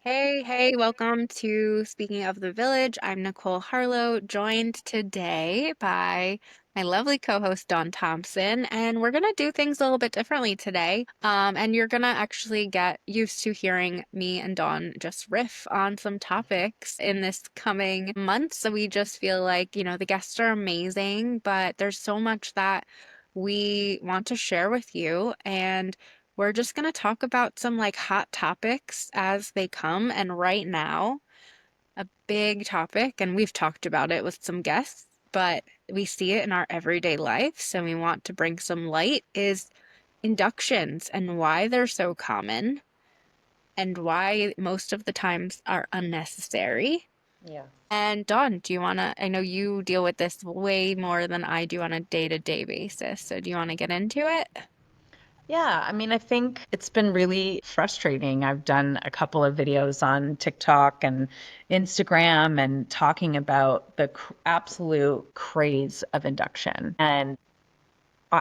Hey, welcome to Speaking of the Village. I'm Nicole Harlow, joined today by my lovely co-host Dawn Thompson, and we're gonna do things a little bit differently today. And you're gonna actually get used to hearing me and Dawn just riff on some topics in this coming month. So we just feel like, the guests are amazing, but there's so much that we want to share with you. And we're just going to talk about some like hot topics as they come. And right now, a big topic, and we've talked about it with some guests, but we see it in our everyday life. So we want to bring some light is inductions and why they're so common and why most of the times are unnecessary. Yeah. And Dawn, do you want to? I know you deal with this way more than I do on a day-to-day basis. So do you want to get into it? Yeah, I mean, I think it's been really frustrating. I've done a couple of videos on TikTok and Instagram and talking about the absolute craze of induction. And I,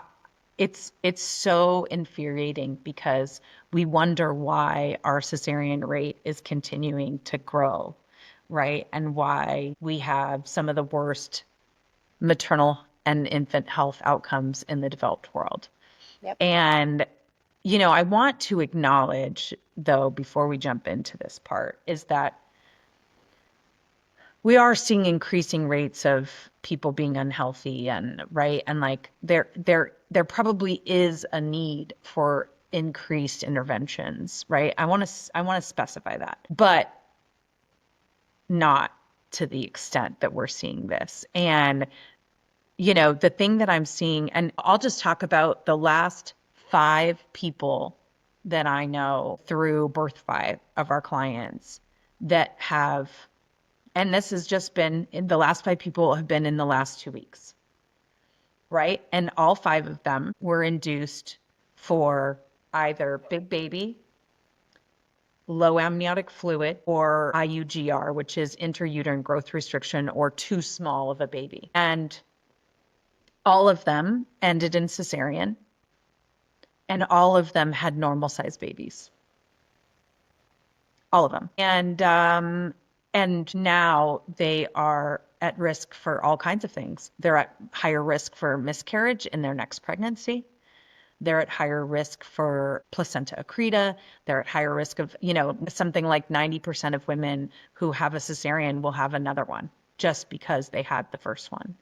it's so infuriating because we wonder why our cesarean rate is continuing to grow, right? And why we have some of the worst maternal and infant health outcomes in the developed world. Yep. And, I want to acknowledge, though, before we jump into this part, is that we are seeing increasing rates of people being unhealthy and right. And like there probably is a need for increased interventions, right? I want to specify that, but not to the extent that we're seeing this. And the thing that I'm seeing, and I'll just talk about the last 5 people that I know through Birth Five of our clients that have, and this has just been in the last 5 people have been in the last 2 weeks, right? And all 5 of them were induced for either big baby, low amniotic fluid, or IUGR, which is intrauterine growth restriction, or too small of a baby. And all of them ended in cesarean, and all of them had normal sized babies. All of them. And now they are at risk for all kinds of things. They're at higher risk for miscarriage in their next pregnancy. They're at higher risk for placenta accreta. They're at higher risk of, something like 90% of women who have a cesarean will have another one just because they had the first one.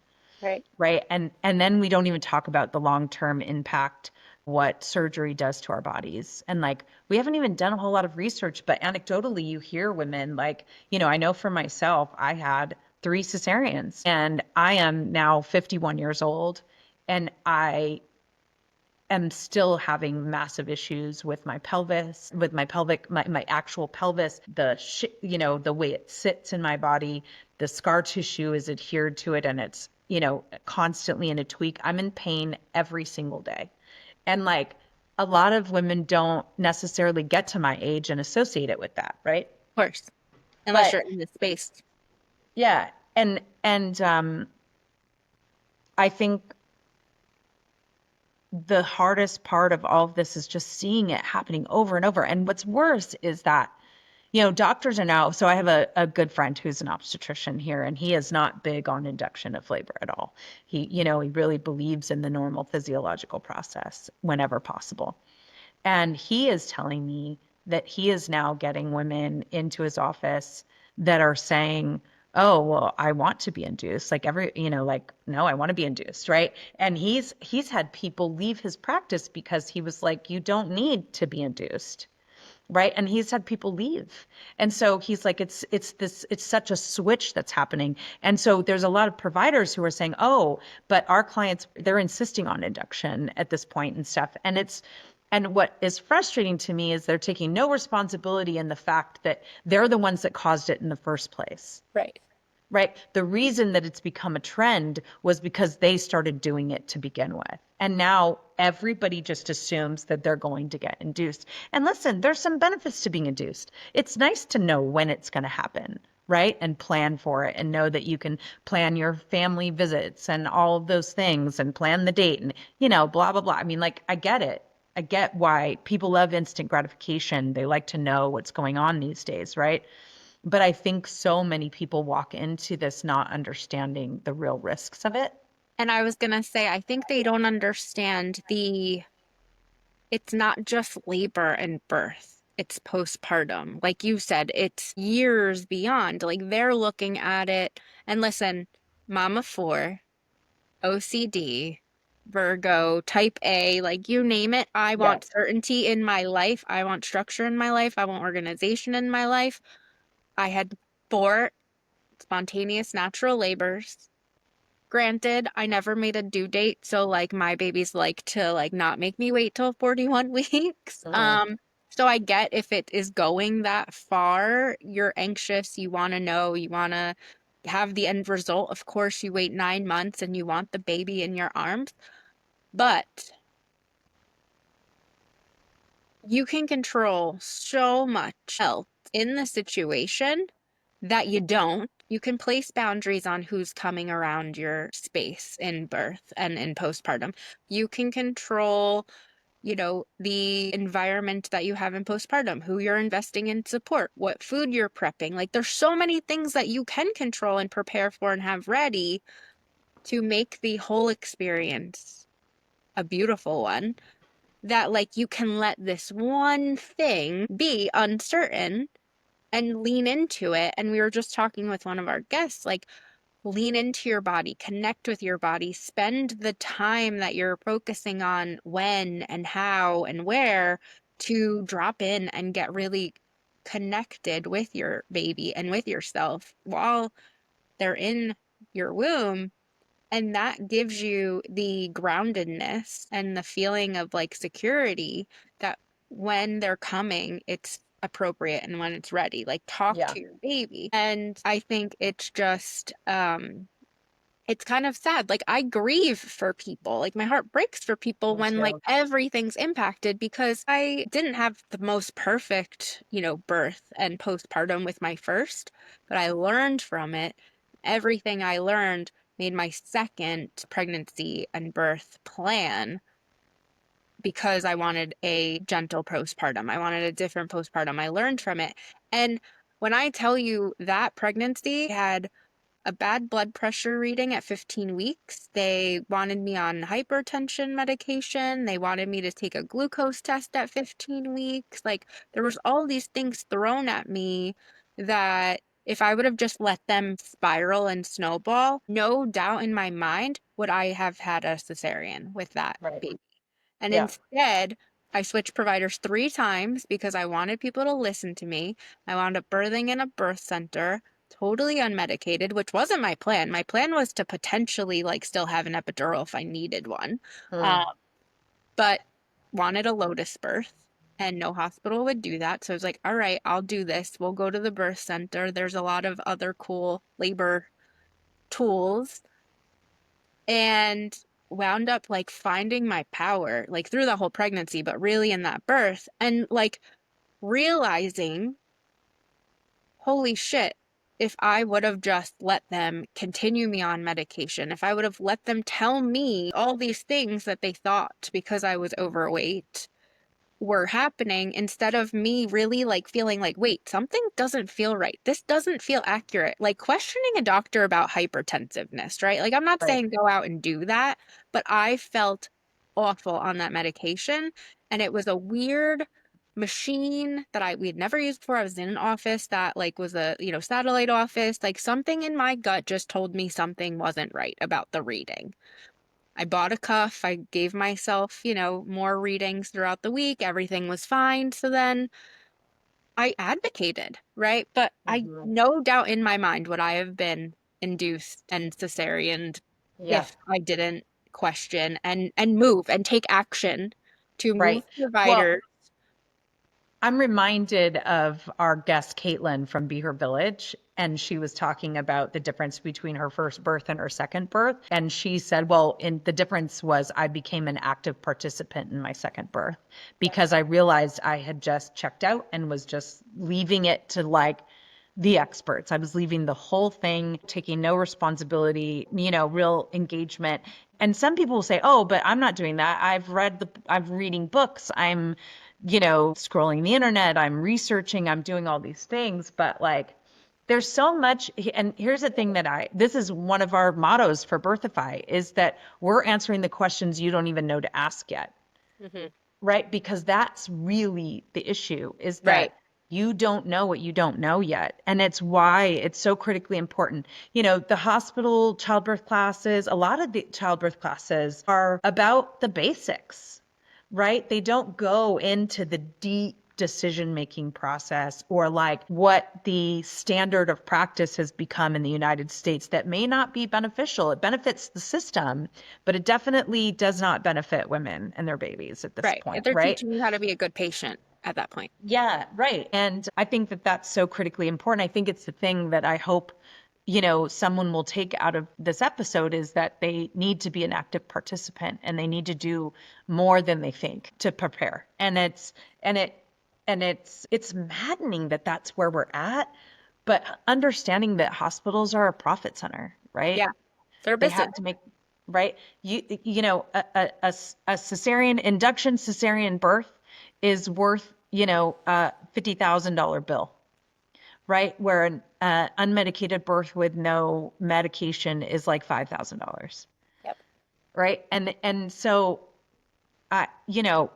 Right. Right. And then we don't even talk about the long-term impact, what surgery does to our bodies. And like we haven't even done a whole lot of research, but anecdotally you hear women like, I know for myself, I had 3 cesareans and I am now 51 years old and I am still having massive issues with my pelvis, with my my actual pelvis, the way it sits in my body, the scar tissue is adhered to it and it's, constantly in a tweak. I'm in pain every single day. And like a lot of women don't necessarily get to my age and associate it with that, right? Of course. Unless But you're in this space. yeah, and I think the hardest part of all of this is just seeing it happening over and over. And what's worse is that, doctors are now, so I have a good friend who's an obstetrician here, and he is not big on induction of labor at all. He really believes in the normal physiological process whenever possible. And he is telling me that he is now getting women into his office that are saying, oh, well, I want to be induced. Like like, no, I want to be induced, right? And he's had people leave his practice because he was like, you don't need to be induced. Right. And he's had people leave. And so he's like, it's such a switch that's happening. And so there's a lot of providers who are saying, oh, but our clients, they're insisting on induction at this point and stuff. And what is frustrating to me is they're taking no responsibility in the fact that they're the ones that caused it in the first place. Right. Right. The reason that it's become a trend was because they started doing it to begin with. And now everybody just assumes that they're going to get induced. And listen, there's some benefits to being induced. It's nice to know when it's going to happen, right? And plan for it and know that you can plan your family visits and all of those things and plan the date and, blah, blah, blah. I mean, like, I get it. I get why people love instant gratification. They like to know what's going on these days, right? But I think so many people walk into this not understanding the real risks of it. And I was gonna say, I think they don't understand it's not just labor and birth. It's postpartum. Like you said, it's years beyond. Like they're looking at it. And listen, mama four, OCD, Virgo, type A, like you name it. I want Yes. certainty in my life. I want structure in my life. I want organization in my life. I had four spontaneous natural labors. Granted, I never made a due date, so like my babies like to like not make me wait till 41 weeks. Mm. So I get if it is going that far, you're anxious, you want to know, you want to have the end result. Of course, you wait 9 months and you want the baby in your arms, but you can control so much else in the situation that you don't. You can place boundaries on who's coming around your space in birth and in postpartum. You can control, the environment that you have in postpartum, who you're investing in support, what food you're prepping. Like there's so many things that you can control and prepare for and have ready to make the whole experience a beautiful one. That like you can let this one thing be uncertain and lean into it. And we were just talking with one of our guests, like lean into your body, connect with your body, spend the time that you're focusing on when and how and where to drop in and get really connected with your baby and with yourself while they're in your womb. And that gives you the groundedness and the feeling of like security that when they're coming, it's appropriate and when it's ready. Like talk Yeah, to your baby. And I think it's just it's kind of sad. Like I grieve for people. Like my heart breaks for people me when like too. everything's impacted because I didn't have the most perfect, birth and postpartum with my first, but I learned from it. Everything I learned made my second pregnancy and birth plan because I wanted a gentle postpartum. I wanted a different postpartum. I learned from it. And when I tell you that pregnancy had a bad blood pressure reading at 15 weeks. They wanted me on hypertension medication. They wanted me to take a glucose test at 15 weeks. Like there was all these things thrown at me that if I would have just let them spiral and snowball, no doubt in my mind would I have had a cesarean with that Right. baby. And Yeah. instead, I switched providers 3 times because I wanted people to listen to me. I wound up birthing in a birth center, totally unmedicated, which wasn't my plan. My plan was to potentially like still have an epidural if I needed one. Mm. Uh, but wanted a Lotus birth and no hospital would do that. So I was like, all right, I'll do this. We'll go to the birth center. There's a lot of other cool labor tools and wound up like finding my power like through the whole pregnancy, but really in that birth and like realizing, holy shit, if I would have just let them continue me on medication, if I would have let them tell me all these things that they thought because I was overweight were happening instead of me really like feeling like, wait, something doesn't feel right. This doesn't feel accurate. Like questioning a doctor about hypertensiveness, right? Like I'm not Right. saying go out and do that, but I felt awful on that medication. And it was a weird machine that we had never used before. I was in an office that like was a, satellite office. Like something in my gut just told me something wasn't right about the reading. I bought a cuff. I gave myself, more readings throughout the week. Everything was fine. So then I advocated, right? But I Mhm. no doubt in my mind would I have been induced and cesarean Yeah. if I didn't question and move and take action to move Right. Well, providers. I'm reminded of our guest Caitlin from Be Her Village, and she was talking about the difference between her first birth and her second birth. And she said, well, the difference was I became an active participant in my second birth because I realized I had just checked out and was just leaving it to like the experts. I was leaving the whole thing, taking no responsibility, real engagement. And some people will say, "Oh, but I'm not doing that. I'm reading books. I'm, scrolling the internet. I'm researching. I'm doing all these things." But like, there's so much. And here's the thing this is one of our mottos for Birthify is that we're answering the questions you don't even know to ask yet, Hmm. right? Because that's really the issue is Right. that you don't know what you don't know yet. And it's why it's so critically important. The hospital childbirth classes, a lot of the childbirth classes are about the basics, right? They don't go into the deep decision-making process or like what the standard of practice has become in the United States that may not be beneficial. It benefits the system, but it definitely does not benefit women and their babies at this Right. point, They're right? teaching you how to be a good patient at that point. Yeah, right. And I think that that's so critically important. I think it's the thing that I hope, someone will take out of this episode is that they need to be an active participant and they need to do more than they think to prepare. And it's maddening that that's where we're at, but understanding that hospitals are a profit center, right? Yeah. They're They business. have to make, right? A cesarean induction cesarean birth is worth, $50,000 bill, right? Where an unmedicated birth with no medication is like $5,000, Yep. right? And so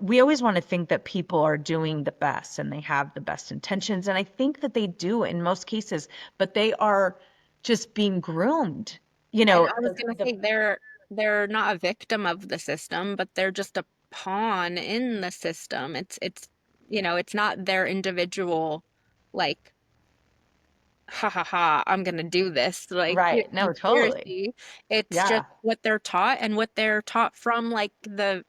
we always want to think that people are doing the best and they have the best intentions, and I think that they do in most cases, but they are just being groomed. And I was The gonna the say they're not a victim of the system, but they're just a pawn in the system. It's not their individual like ha ha ha, I'm gonna do this right. No, totally. conspiracy. It's just Yeah, what they're taught and what they're taught from like the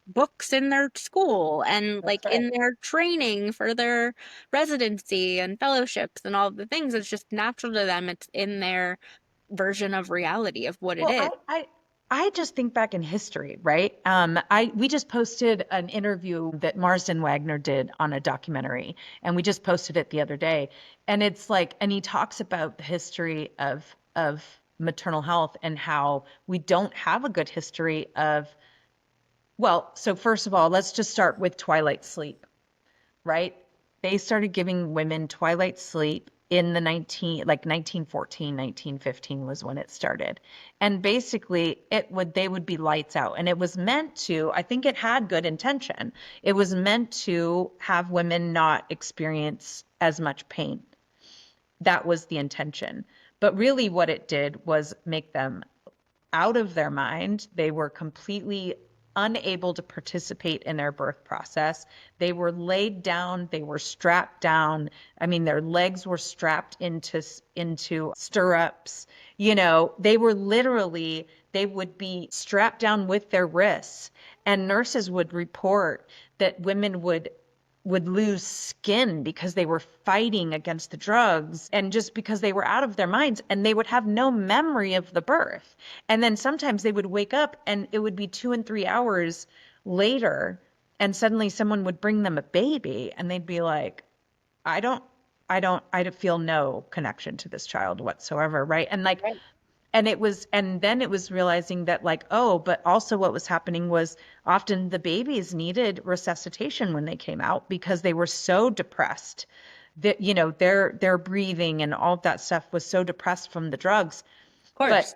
books in their school and that's like right. in their training for their residency and fellowships and all the things. It's just natural to them. It's in their version of reality of what it Well, is. I just think back in history, right? We just posted an interview that Marsden Wagner did on a documentary, and we just posted it the other day. And it's like, and he talks about the history of maternal health and how we don't have a good history of, well, so first of all, let's just start with twilight sleep, right? They started giving women twilight sleep in the 1914, 1915 was when it started. And basically they would be lights out. And it was meant to, I think it had good intention. It was meant to have women not experience as much pain. That was the intention. But really what it did was make them out of their mind. They were completely unable to participate in their birth process. They were laid down, they were strapped down. I mean, their legs were strapped into stirrups. They were literally they would be strapped down with their wrists. And nurses would report that women would lose skin because they were fighting against the drugs and just because they were out of their minds, and they would have no memory of the birth. And then sometimes they would wake up and it would be 2 and 3 hours later, and suddenly someone would bring them a baby and they'd be like, I don't, I feel no connection to this child whatsoever. Right. And like, Right. and then it was realizing that like, oh, but also what was happening was often the babies needed resuscitation when they came out because they were so depressed that, their breathing and all of that stuff was so depressed from the drugs. Of But course.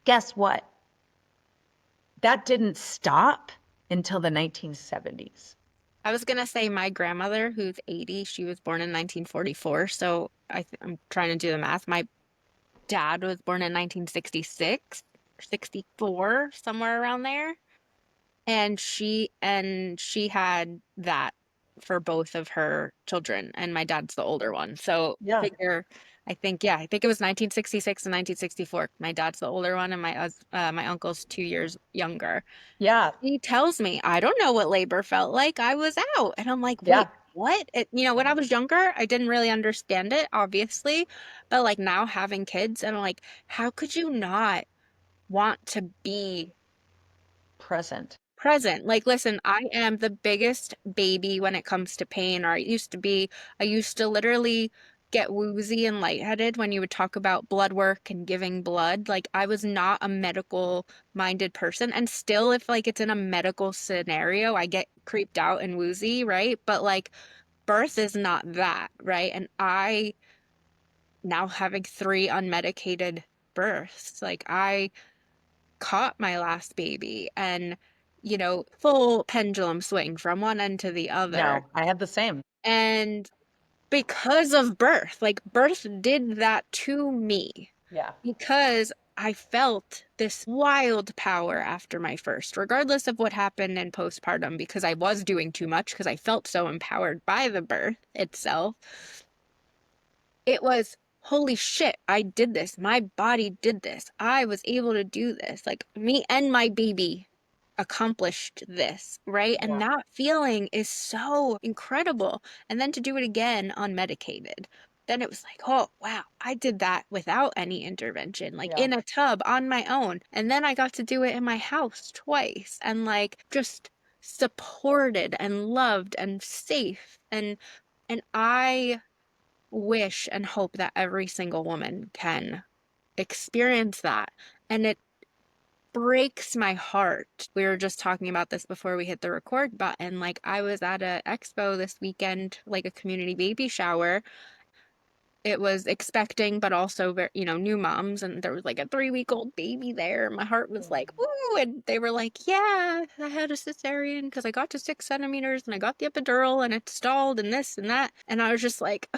guess what? That didn't stop until the 1970s. I was gonna say my grandmother, who's 80, she was born in 1944. So I'm trying to do the math. My dad was born in 1966 or 64, somewhere around there. And she had that for both of her children, and my dad's the older one. So Yeah. figure, I think it was 1966 and 1964. My dad's the older one, and my uncle's 2 years younger. Yeah. He tells me, I don't know what labor felt like. I was out, and I'm like, Yeah. wait, what? When I was younger, I didn't really understand it, obviously, but like now having kids, and I'm like, how could you not want to be Present. present? Like, listen, I am the biggest baby when it comes to pain, or I used to be. I used to literally get woozy and lightheaded when you would talk about blood work and giving blood. Like I was not a medical minded person. And still, if like it's in a medical scenario, I get creeped out and woozy, right? But like birth is not that, right? And I now having three unmedicated births, like I caught my last baby and, full pendulum swing from one end to the other. No, I had the same. And because of birth. Like birth did that to me Yeah. because I felt this wild power after my first, regardless of what happened in postpartum, because I was doing too much because I felt so empowered by the birth itself. It was, holy shit, I did this. My body did this. I was able to do this. Like me and my baby accomplished this, right? And Yeah. that feeling is so incredible. And then to do it again unmedicated, then it was like, oh, wow, I did that without any intervention, like Yeah. in a tub on my own. And then I got to do it in my house twice and like just supported and loved and safe. And I wish and hope that every single woman can experience that. And it breaks my heart. We were just talking about this before we hit the record button. Like I was at a expo this weekend, like a community baby shower. It was expecting, but also very, new moms, and there was like a 3-week-old baby there. My heart was like, ooh, and they were like, yeah, I had a cesarean because I got to 6 centimeters and I got the epidural and it stalled and this and that. And I was just like,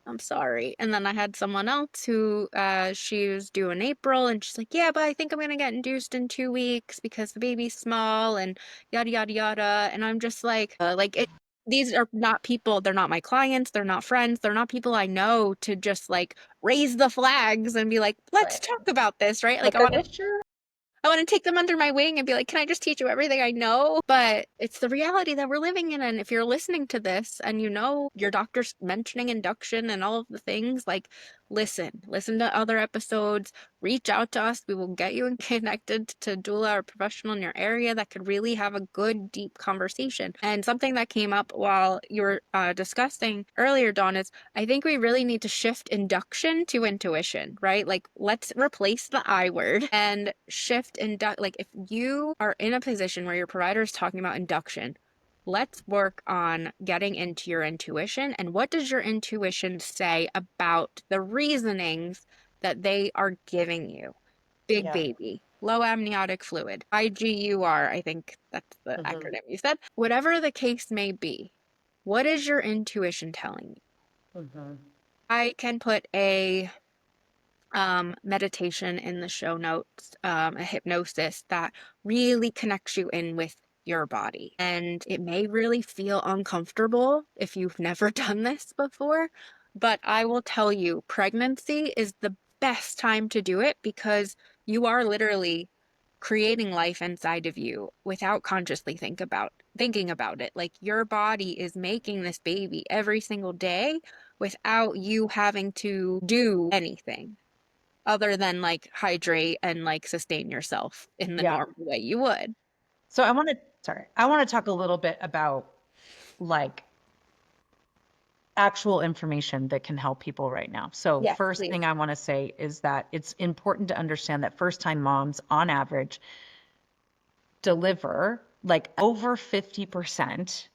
I'm sorry. And then I had someone else who she was due in April and she's like, yeah, but I think I'm gonna get induced in 2 weeks because the baby's small and yada yada yada. And I'm just like it these are not people, they're not my clients, they're not friends, they're not people I know to just like raise the flags and be like, let's Right. talk about this, right? Like Like, are they sure? I want to take them under my wing and be like, can I just teach you everything I know? But it's the reality that we're living in. And if you're listening to this and you know your doctor's mentioning induction and all of the things, like listen to other episodes, reach out to us. We will get you connected to doula or professional in your area that could really have a good, deep conversation. And something that came up while you were discussing earlier, Dawn, is I think we really need to shift induction to intuition, right? Like, let's replace the I word and shift induct. Like, if you are in a position where your provider is talking about induction, let's work on getting into your intuition. And what does your intuition say about the reasonings that they are giving you? Big Yeah. baby, low amniotic fluid, IGUR, I think that's the Hmm. acronym you said. Whatever the case may be, what is your intuition telling you? Hmm. I can put a meditation in the show notes, a hypnosis that really connects you in with your body. And it may really feel uncomfortable if you've never done this before, but I will tell you, pregnancy is the best time to do it because you are literally creating life inside of you without consciously thinking about it. Like your body is making this baby every single day without you having to do anything other than like hydrate and like sustain yourself in the Yeah. normal way you would. So I want to talk a little bit about like actual information that can help people right now. So Yes, first please. thing I want to say is that it's important to understand that first-time moms on average deliver like over 50%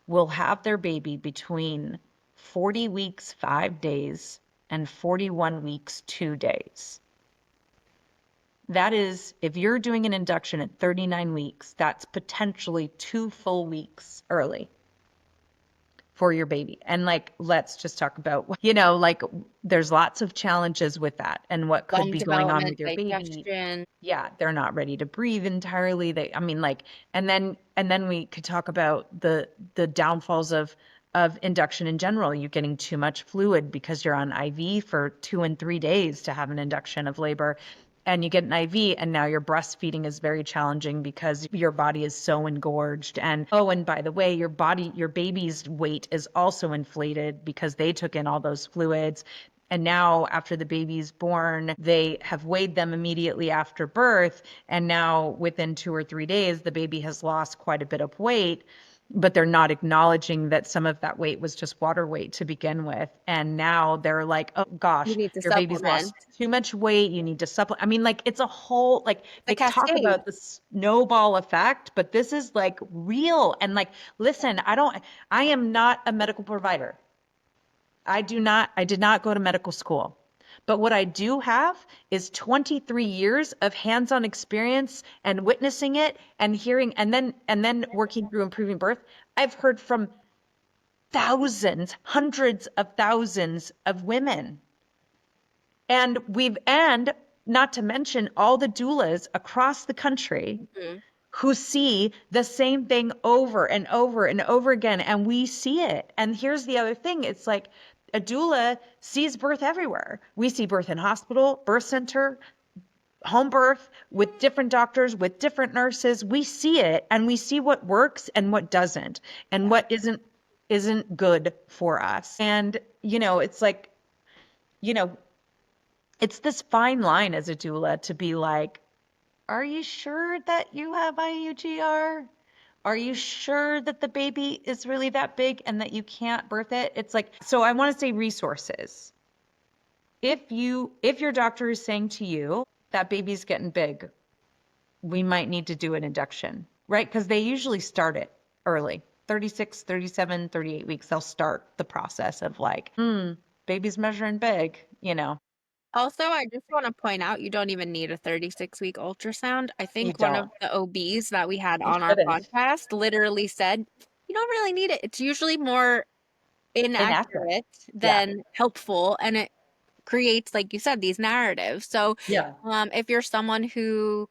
will have their baby between 40 weeks, 5 days and 41 weeks, 2 days. That is, if you're doing an induction at 39 weeks, that's potentially 2 full weeks early for your baby. And like, let's just talk about, like there's lots of challenges with that and what could Lung be going on development, with your baby. digestion, Yeah, they're not ready to breathe entirely. I mean, like, and then we could talk about the downfalls of induction in general. You're getting too much fluid because you're on IV for 2 and 3 days to have an induction of labor. And you get an IV, and now your breastfeeding is very challenging because your body is so engorged. And oh, and by the way, your baby's weight is also inflated because they took in all those fluids. And now, after the baby's born, they have weighed them immediately after birth. And now, within 2 or 3 days, the baby has lost quite a bit of weight. but they're not acknowledging that some of that weight was just water weight to begin with. And now they're like, oh You gosh, need to your baby's lost supplement. too much weight. You need to supplement. I mean, like it's a whole, like The they talk cascade. about the snowball effect, but this is like real. And like, listen, I am not a medical provider. I did not go to medical school. But what I do have is 23 years of hands-on experience and witnessing it and hearing and then working through improving birth. I've heard from thousands, hundreds of thousands of women. And not to mention all the doulas across the country Mhm. who see the same thing over and over and over again. And we see it. And here's the other thing. It's like a doula sees birth everywhere. We see birth in hospital, birth center, home birth with different doctors, with different nurses. We see it and we see what works and what doesn't and Yeah. what isn't good for us. And, it's like, you know, it's this fine line as a doula to be like, are you sure that you have IUGR? Are you sure that the baby is really that big and that you can't birth it? It's like, so I want to say resources. If your doctor is saying to you that baby's getting big, we might need to do an induction, right? Because they usually start it early, 36, 37, 38 weeks. They'll start the process of like, baby's measuring big. Also, I just want to point out you don't even need a 36-week ultrasound. I You think one don't. of the OBs that we had You on our shouldn't. podcast literally said, you don't really need it. It's usually more Inaccurate. inaccurate Yeah. than helpful, and it creates, like you said, these narratives. So, Yeah. if you're someone who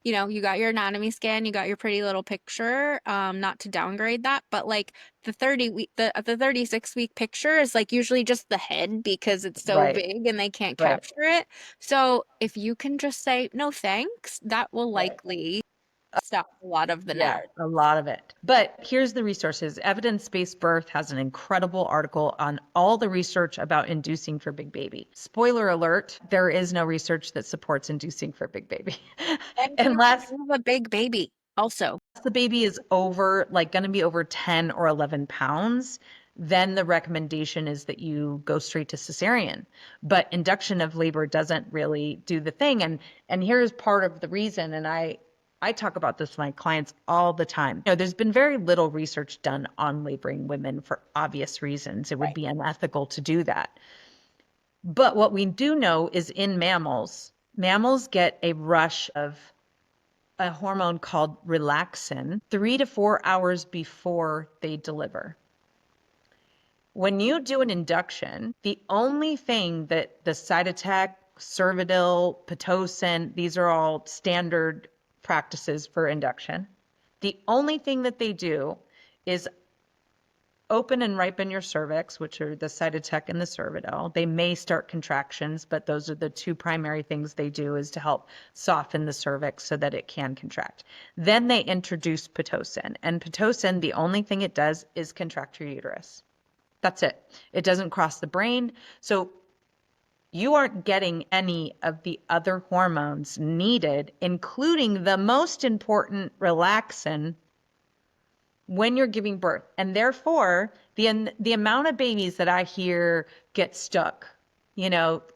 you got your anatomy scan, you got your pretty little picture, not to downgrade that, but like the 36-week picture is like usually just the head because it's so Right. big and they can't Right. capture it. So if you can just say no thanks, that will Right. likely stop a lot of the Yeah, narrative. a lot of it. But here's the resources. Evidence-Based Birth has an incredible article on all the research about inducing for big baby. Spoiler alert, there is no research that supports inducing for big baby. And kids Unless have a big baby also. the baby is over, like going to be over 10 or 11 pounds, then the recommendation is that you go straight to cesarean. But induction of labor doesn't really do the thing. And here's part of the reason, and I talk about this with my clients all the time. There's been very little research done on laboring women for obvious reasons. It would Right. be unethical to do that. But what we do know is in mammals get a rush of a hormone called relaxin 3 to 4 hours before they deliver. When you do an induction, the only thing that the Cytotec, Cervidil, Pitocin, these are all standard practices for induction. The only thing that they do is open and ripen your cervix, which are the Cytotec and the Cervidil. They may start contractions, but those are the two primary things they do is to help soften the cervix so that it can contract. Then they introduce Pitocin. And Pitocin, the only thing it does is contract your uterus. That's it. It doesn't cross the brain. So you aren't getting any of the other hormones needed, including the most important relaxin when you're giving birth. And therefore, the amount of babies that I hear get stuck,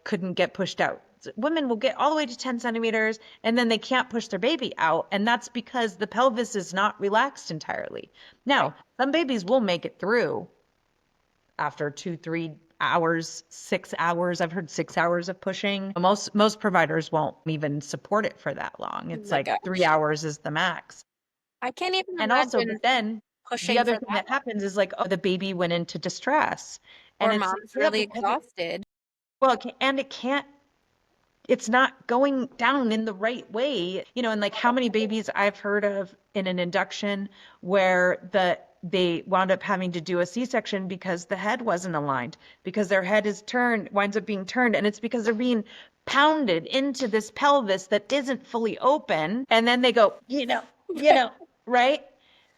couldn't get pushed out. Women will get all the way to 10 centimeters and then they can't push their baby out. And that's because the pelvis is not relaxed entirely. Right. Now, some babies will make it through after 2, 3 hours, 6 hours. I've heard 6 hours of pushing. Most providers won't even support it for that long. Oh It's my like 3 hours is the max. I can't even And also, but imagine then the pushing other for thing that that long. happens is like, oh, the baby went into distress. And Or it's like, mom's yeah, really because exhausted. it can't, it's not going down in the right way. And like how many babies I've heard of in an induction where they wound up having to do a C-section because the head wasn't aligned, because their head winds up being turned, and it's because they're being pounded into this pelvis that isn't fully open. And then they go, right?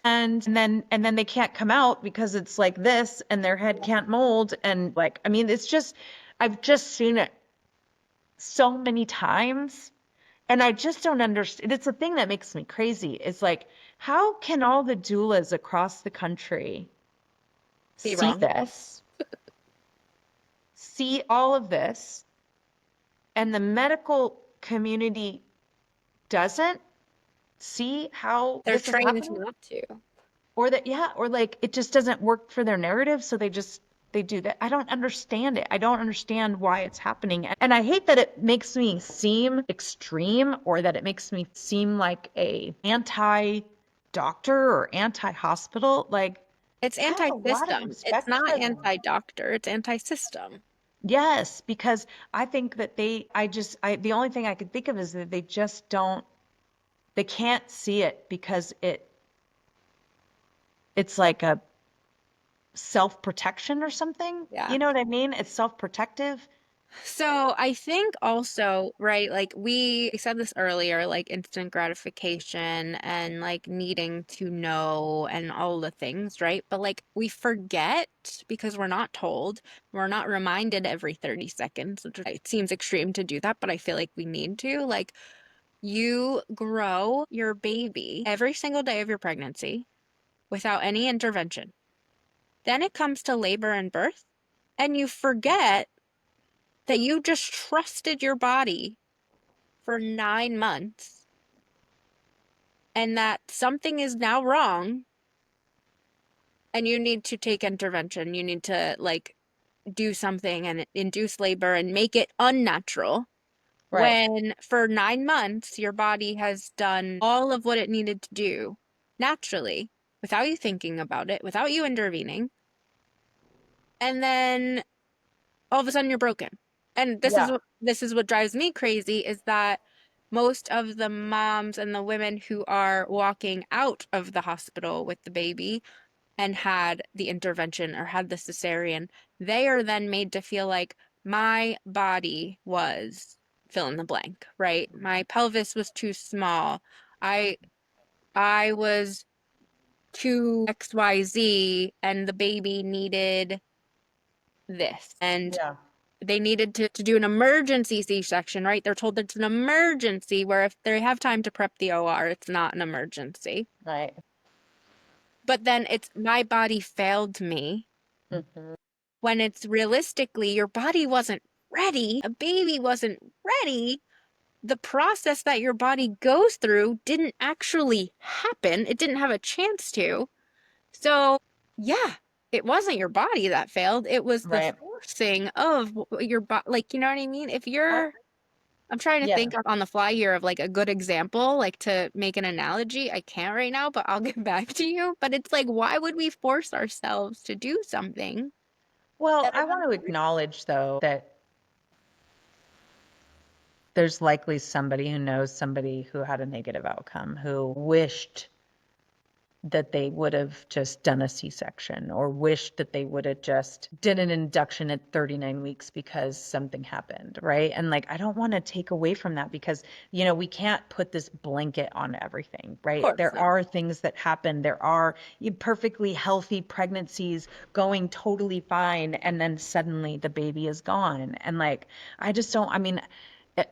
And then they can't come out because it's like this and their head can't mold. And like, I mean, it's just, I've just seen it so many times and I just don't understand. It's the thing that makes me crazy. It's like How can all the doulas across the country Be see wrong. this, see all of this, and the medical community doesn't see how They're this is trained happening? not to. Or that, yeah, or like it just doesn't work for their narrative, so they do that. I don't understand it. I don't understand why it's happening. And I hate that it makes me seem extreme or that it makes me seem like a anti-doctor or anti-hospital. Like It's I have a lot of anti-system. It's respect not for them. anti-doctor. It's anti-system. Yes, because I think that the only thing I could think of is that they just don't, they can't see it because it's like a self-protection or something. Yeah. You know what I mean? It's self-protective. So I think also, right, like we said this earlier, like instant gratification and like needing to know and all the things, right? But like we forget because we're not told, we're not reminded every 30 seconds, which it seems extreme to do that, but I feel like we need to. Like you grow your baby every single day of your pregnancy without any intervention. Then it comes to labor and birth, and you forget that you just trusted your body for 9 months and that something is now wrong and you need to take intervention. You need to like do something and induce labor and make it unnatural. Right. When for 9 months, your body has done all of what it needed to do naturally without you thinking about it, without you intervening. And then all of a sudden you're broken. And Yeah. this is what drives me crazy is that most of the moms and the women who are walking out of the hospital with the baby and had the intervention or had the cesarean, they are then made to feel like my body was fill in the blank, right? My pelvis was too small. I I was too XYZ and the baby needed this. And Yeah. they needed to do an emergency C-section, right? They're told it's an emergency, where if they have time to prep the OR, it's not an emergency. Right. But then it's my body failed me Hmm. when it's realistically your body wasn't ready, a baby wasn't ready. The process that your body goes through didn't actually happen, it didn't have a chance to. So, yeah, it wasn't your body that failed. It was the Right. forcing of your body. Like, you know what I mean? If I, you're I'm trying to yeah. think on the fly here of like a good example, like to make an analogy. I can't right now, but I'll get back to you. But it's like, why would we force ourselves to do something Well, that I is want to acknowledge though that there's likely somebody who knows somebody who had a negative outcome who wished that they would have just done a C-section or wished that they would have just did an induction at 39 weeks because something happened, right? And like, I don't want to take away from that because, we can't put this blanket on everything, of right? course, There no. are things that happen. There are perfectly healthy pregnancies going totally fine, and then suddenly the baby is gone. And like, I just don't, I mean,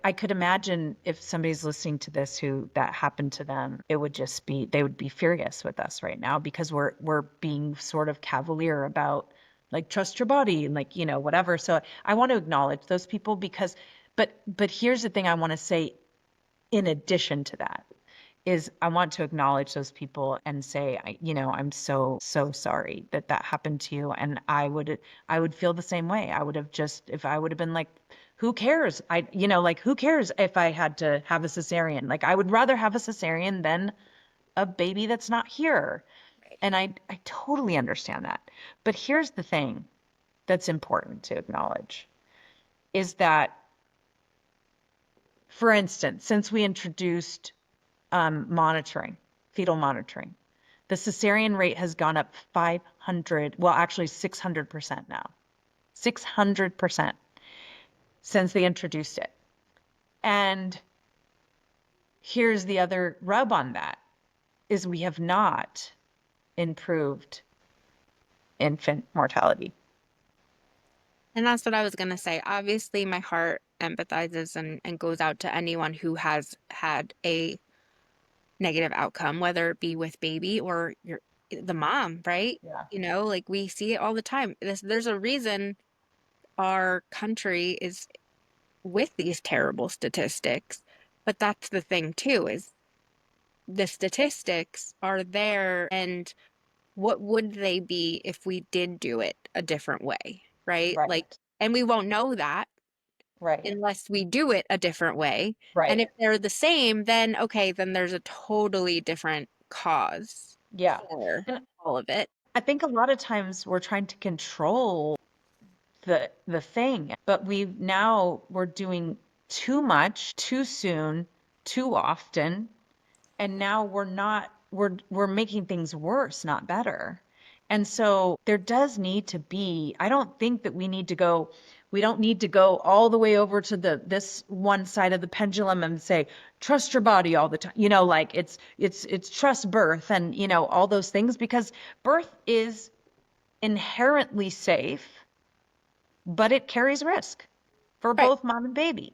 I could imagine if somebody's listening to this who that happened to them, it would just be they would be furious with us right now because we're being sort of cavalier about like trust your body and like whatever. So I want to acknowledge those people because but here's the thing I want to say in addition to that is I want to acknowledge those people and say, I'm so sorry that that happened to you. And I would feel the same way. I would have just, if I would have been like, who cares? Like, who cares if I had to have a cesarean? Like, I would rather have a cesarean than a baby that's not here. Right. And I totally understand that. But here's the thing that's important to acknowledge is that, for instance, since we introduced monitoring, fetal monitoring. The cesarean rate has gone up 500, well, actually 600% now. 600% since they introduced it. And here's the other rub on that is we have not improved infant mortality. And that's what I was gonna say. Obviously, my heart empathizes and goes out to anyone who has had a negative outcome, whether it be with baby or the mom, right? Yeah. Like we see it all the time. There's a reason our country is with these terrible statistics. But that's the thing too, is the statistics are there, and what would they be if we did do it a different way, right? Like, Right. and we won't know that Right. unless we do it a different way. And Right. if they're the same, then okay, then there's a totally different cause Yeah. for And all of it. I think a lot of times we're trying to control the thing, but we're doing too much, too soon, too often, and now we're making things worse, not better. And so there does need to be, I don't think that we don't need to go all the way over to this one side of the pendulum and say, trust your body all the time. Like it's trust birth and, all those things, because birth is inherently safe, but it carries risk for Right. both mom and baby.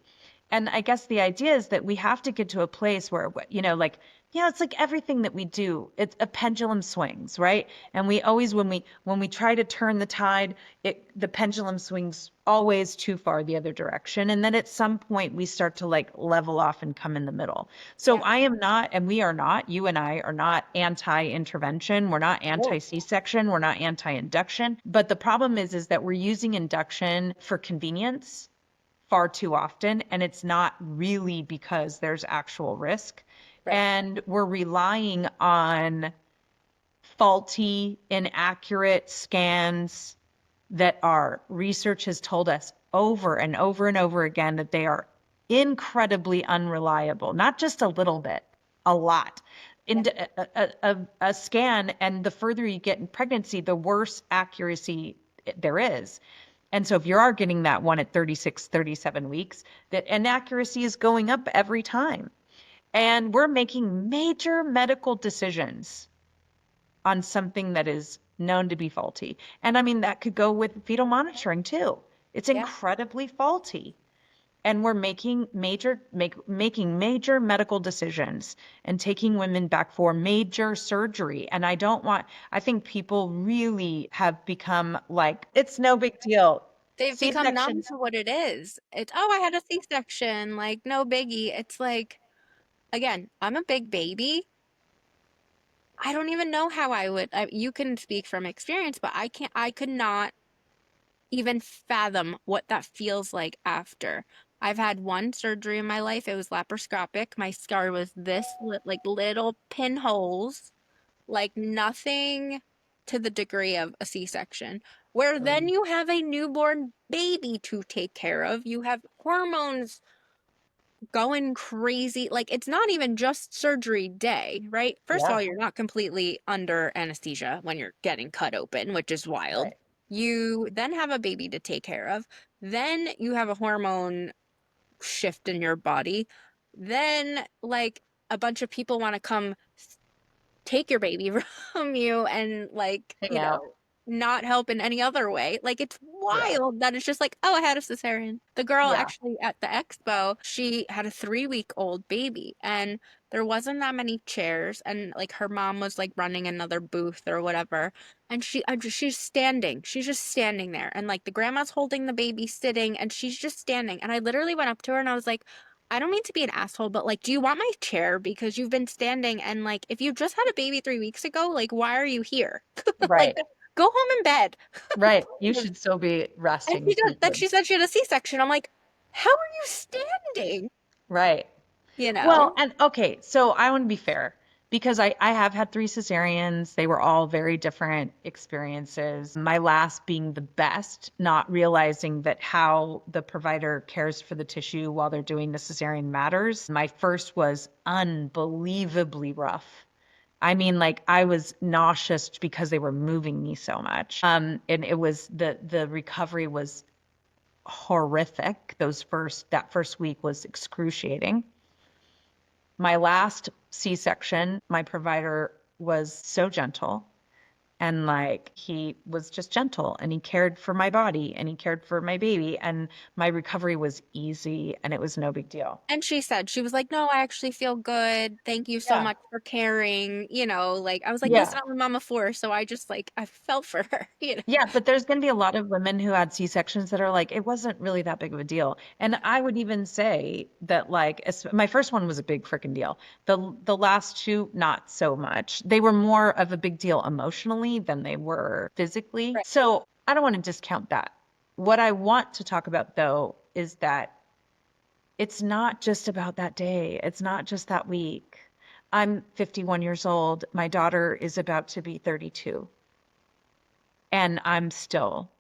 And I guess the idea is that we have to get to a place where, like, it's like everything that we do, it's a pendulum swings, right? And we always, when we try to turn the tide, the pendulum swings always too far the other direction. And then at some point we start to like level off and come in the middle. So Yeah. I am not, and we are not, you and I are not anti-intervention. We're not Oh, anti-C-section. We're not anti-induction. But the problem is that we're using induction for convenience far too often, and it's not really because there's actual risk. right. And we're relying on faulty, inaccurate scans that our research has told us over and over and over again that they are incredibly unreliable, not just a little bit, a lot. Yeah. In a scan, and the further you get in pregnancy, the worse accuracy there is. And so if you are getting that one at 36, 37 weeks, that inaccuracy is going up every time. And we're making major medical decisions on something that is known to be faulty. And I mean, that could go with fetal monitoring too. It's Yeah. incredibly faulty. And we're making major medical decisions and taking women back for major surgery. And I think people really have become like, it's no big deal. They've become numb C-sections, to what it is. It's, oh, I had a C-section, like no biggie. It's like, again, I'm a big baby. I don't even know how you can speak from experience, but I could not even fathom what that feels like after. I've had one surgery in my life. It was laparoscopic. My scar was like little pinholes, like nothing to the degree of a C-section, where then you have a newborn baby to take care of. You have hormones going crazy. Like it's not even just surgery day, right? First of yeah, all, you're not completely under anesthesia when you're getting cut open, which is wild. right. You then have a baby to take care of. Then you have a hormone shift in your body. Then, like, a bunch of people want to come take your baby from you and, like, Hang out. not help in any other way. Like it's Yeah, wild that it's just like, oh, I had a cesarean. The girl yeah, actually at the expo, she had a 3 week old baby, and there wasn't that many chairs, and like her mom was like running another booth or whatever, and she's standing. She's just standing there, and like the grandma's holding the baby sitting, and she's just standing. And I literally went up to her and I was like, I don't mean to be an asshole, but like, do you want my chair? Because you've been standing, and like, if you just had a baby 3 weeks ago, like, why are you here? Like, right, go home in bed. right. You should still be And resting if you then could. she said she had a C-section. I'm like, how are you standing? Right. You Well, know? and okay, so I want to be fair because I have had three cesareans. They were all very different experiences. My last being the best, not realizing that how the provider cares for the tissue while they're doing the cesarean matters. My first was unbelievably rough. I mean, like I was nauseous because they were moving me so much. And it was the recovery was horrific. That first week was excruciating. My last C-section, my provider was so gentle And like he was just gentle and he cared for my body and he cared for my baby and my recovery was easy and it was no big deal. And she said, she was like, no, I actually feel good. Thank you so Yeah. much for caring. Like, I was like, Yeah. listen, I'm a mama four. So I just like, I felt for her. Yeah, but there's going to be a lot of women who had C-sections that are like, it wasn't really that big of a deal. And I would even say that like my first one was a big freaking deal. The last two, not so much. They were more of a big deal emotionally than they were physically. Right, So I don't want to discount that. What I want to talk about though is that it's not just about that day. It's not just that week. I'm 51 years old. My daughter is about to be 32, and I'm still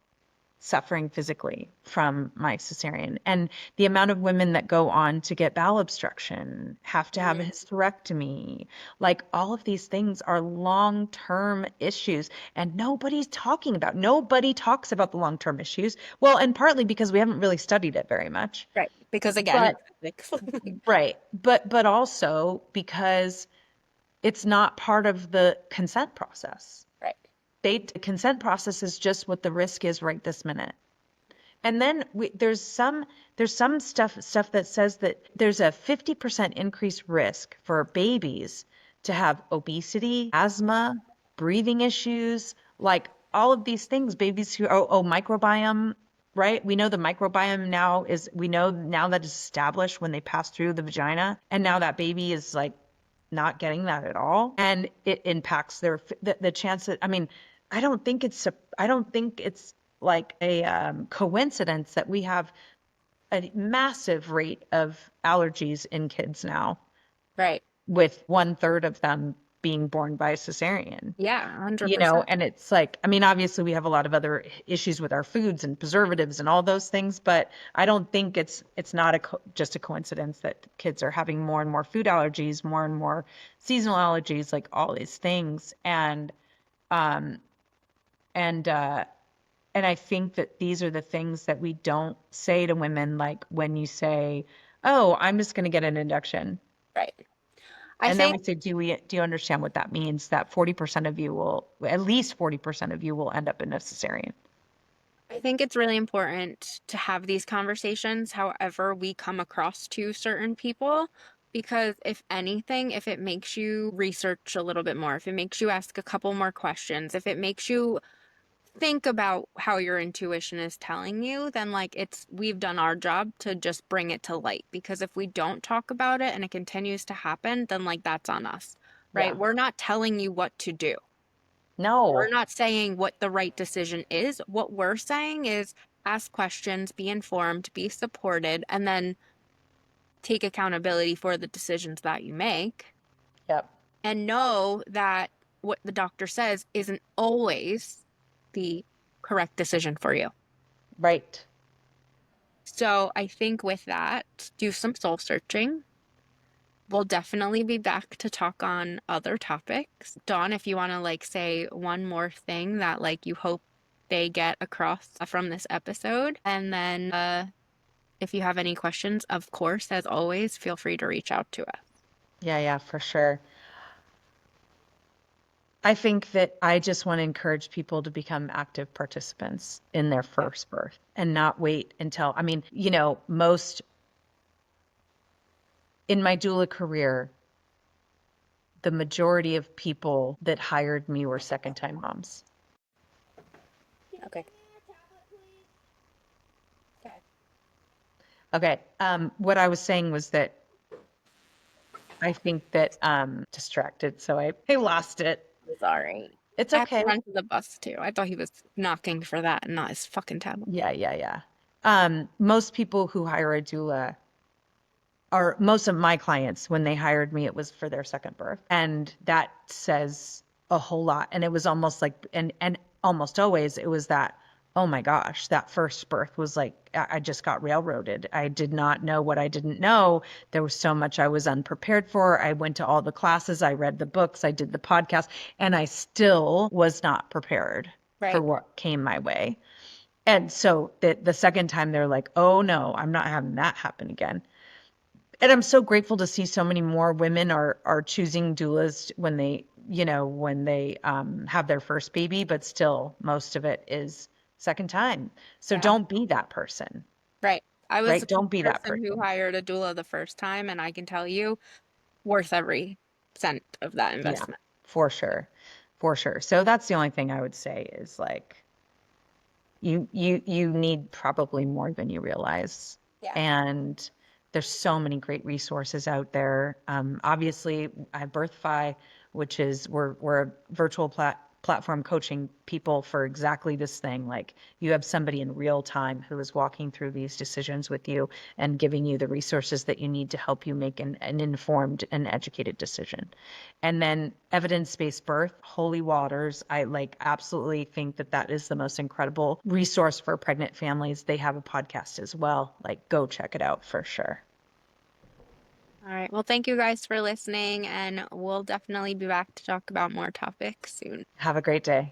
suffering physically from my cesarean. And the amount of women that go on to get bowel obstruction, have to have a Mhm. hysterectomy, like all of these things are long-term issues and nobody's talking about. Nobody talks about the long-term issues. Well, and partly because we haven't really studied it very much. Right. Because again, But it's ethics. right, but also because it's not part of the consent process. Right, Consent process is just what the risk is right this minute. And then there's some stuff that says that there's a 50% increased risk for babies to have obesity, asthma, breathing issues, like all of these things. Babies who microbiome, right? We know the microbiome now is we know now that it's established when they pass through the vagina, and now that baby is like not getting that at all, and it impacts the chance that I don't think it's like a coincidence that we have a massive rate of allergies in kids now, right. with 1/3 of them being born by cesarean. Yeah, 100%. And it's like, I mean, obviously we have a lot of other issues with our foods and preservatives and all those things, but I don't think it's not just a coincidence that kids are having more and more food allergies, more and more seasonal allergies, like all these things. Um, and and I think that these are the things that we don't say to women, like when you say, "Oh, I'm just going to get an induction." Right. I And then think we say, do you understand what that means? That 40% of you will, at least 40% of you will end up in a cesarean. I think it's really important to have these conversations however we come across to certain people, because if anything, if it makes you research a little bit more, if it makes you ask a couple more questions, if it makes you think about how your intuition is telling you, then like we've done our job to just bring it to light. Because if we don't talk about it and it continues to happen, then like that's on us, right? Yeah. We're not telling you what to do. We're No. not saying what the right decision is. What we're saying is ask questions, be informed, be supported, and then take accountability for the decisions that you make, Yep. and know that what the doctor says isn't always the correct decision for you. Right. So I think with that, do some soul searching. We'll definitely be back to talk on other topics. Dawn, if you want to like say one more thing that like you hope they get across from this episode. And then if you have any questions, of course, as always, feel free to reach out to us. Yeah, yeah, for sure. I think that I just want to encourage people to become active participants in their first birth and not wait until, I mean, most in my doula career, the majority of people that hired me were second time moms. Okay. Go ahead. Okay. What I was saying was that I think that distracted, so I lost it. Sorry. It's I have to okay. run to the bus too. I thought he was knocking for that and not his fucking tablet. Yeah, yeah, yeah. Most people who hire a doula, or most of my clients, when they hired me, it was for their second birth. And that says a whole lot. And it was almost like, and almost always it was that, oh my gosh, that first birth was like, I just got railroaded. I did not know what I didn't know. There was so much I was unprepared for. I went to all the classes, I read the books, I did the podcast, and I still was not prepared for Right. what came my way. And so the second time they're like, oh no, I'm not having that happen again. And I'm so grateful to see so many more women are choosing doulas when they when they have their first baby, but still most of it is second time. So Yeah. don't be that person, Right. I was right? the Don't be that person who person. hired a doula the first time, and I can tell you, worth every cent of that Yeah, investment. for sure. For sure. So that's the only thing I would say is like you need probably more than you realize. Yeah. And there's so many great resources out there. Obviously, I have BirthFi, which is we're a virtual platform coaching people for exactly this thing. Like you have somebody in real time who is walking through these decisions with you and giving you the resources that you need to help you make an informed and educated decision. And then evidence-based birth, holy waters. I like absolutely think that that is the most incredible resource for pregnant families. They have a podcast as well. Like go check it out for sure. All right. Well, thank you guys for listening, and we'll definitely be back to talk about more topics soon. Have a great day.